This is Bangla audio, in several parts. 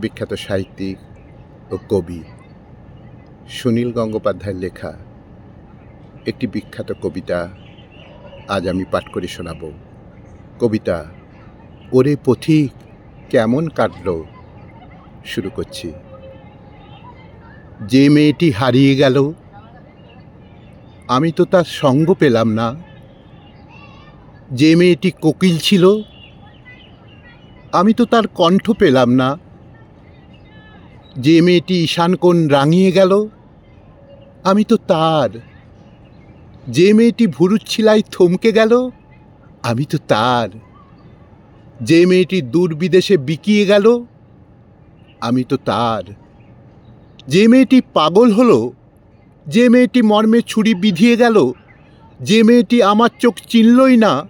বিখ্যাত সাহিত্যিক ও কবি সুনীল গঙ্গোপাধ্যায়ের লেখা একটি বিখ্যাত কবিতা আজ আমি পাঠ করে শোনাব। কবিতা ওরে পথিক কেমন কাটল। শুরু করছি। যে মেয়েটি হারিয়ে গেল আমি তো তার সঙ্গ পেলাম না। যে মেয়েটি কোকিল ছিল আমি তো তার কণ্ঠ পেলাম না। যে মেয়েটি ঈশানকোণ রাঙিয়ে গেল আমি তো তার। যে মেয়েটি ভুরুচ্ছিলায় থমকে গেল আমি তো তার। যে মেয়েটি দূর বিদেশে বিকিয়ে গেল আমি তো তার। যে মেয়েটি পাগল হলো, যে মেয়েটি মর্মে ছুরি বিধিয়ে গেল, যে মেয়েটি আমার চোখ চিনলই না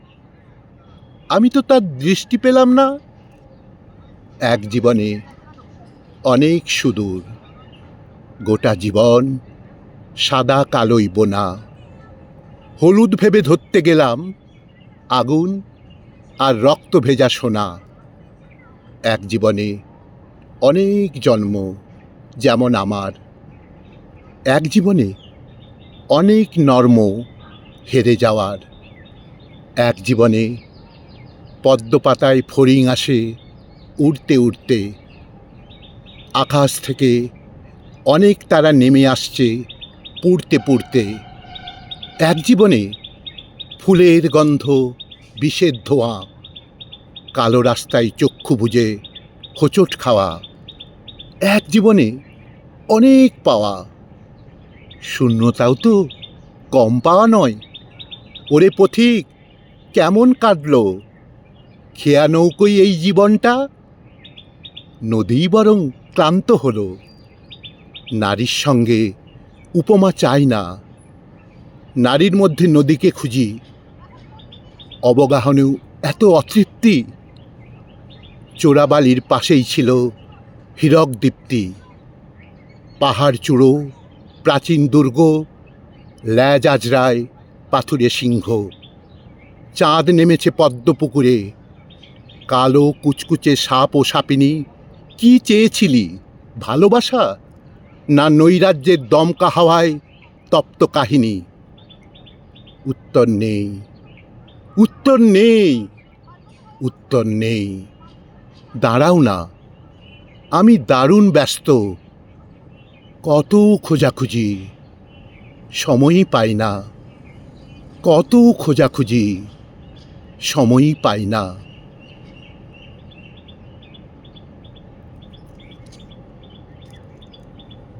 আমি তো তার দৃষ্টি পেলাম না। এক জীবনে অনেক সুদূর, গোটা জীবন সাদা কালোই বোনা। হলুদ ভেবে ধরতে গেলাম আগুন আর রক্ত ভেজা সোনা। এক জীবনে অনেক জন্ম যেমন আমার। এক জীবনে অনেক নর্ম হেরে যাওয়ার। এক জীবনে পদ্মপাতায় ফড়িং আসে উড়তে উড়তে। আকাশ থেকে অনেক তারা নেমে আসছে পুড়তে পুড়তে। এক জীবনে ফুলের গন্ধ, বিষের ধোঁয়া, কালো রাস্তায় চক্ষু বুজে হোঁচট খাওয়া। এক জীবনে অনেক পাওয়া, শূন্যতাও তো কম পাওয়া নয়। ওরে পথিক কেমন কাটল। খেয়া নৌকোই এই জীবনটা, নদীই বরং ক্লান্ত হলো। নারীর সঙ্গে উপমা চাই না, নারীর মধ্যে নদীকে খুঁজি। অবগাহনেও এত অতৃপ্তি। চোরাবালির পাশেই ছিল হীরক দীপ্তি। পাহাড় চূড়ো, প্রাচীন দুর্গ, ল্যাজ আজরায় পাথুরে সিংহ। চাঁদ নেমেছে পদ্মপুকুরে, কালো কুচকুচে সাপ ও সাপিনী। কি চেয়েছিলি, ভালোবাসা না নৈরাজ্যের দমকা হাওয়ায় তপ্ত কাহিনী? উত্তর নেই, উত্তর নেই, উত্তর নেই। দাঁড়াও না, আমি দারুণ ব্যস্ত। কত খোঁজাখুঁজি, সময়ই পাই না। কত খোঁজাখুঁজি, সময়ই পাই না।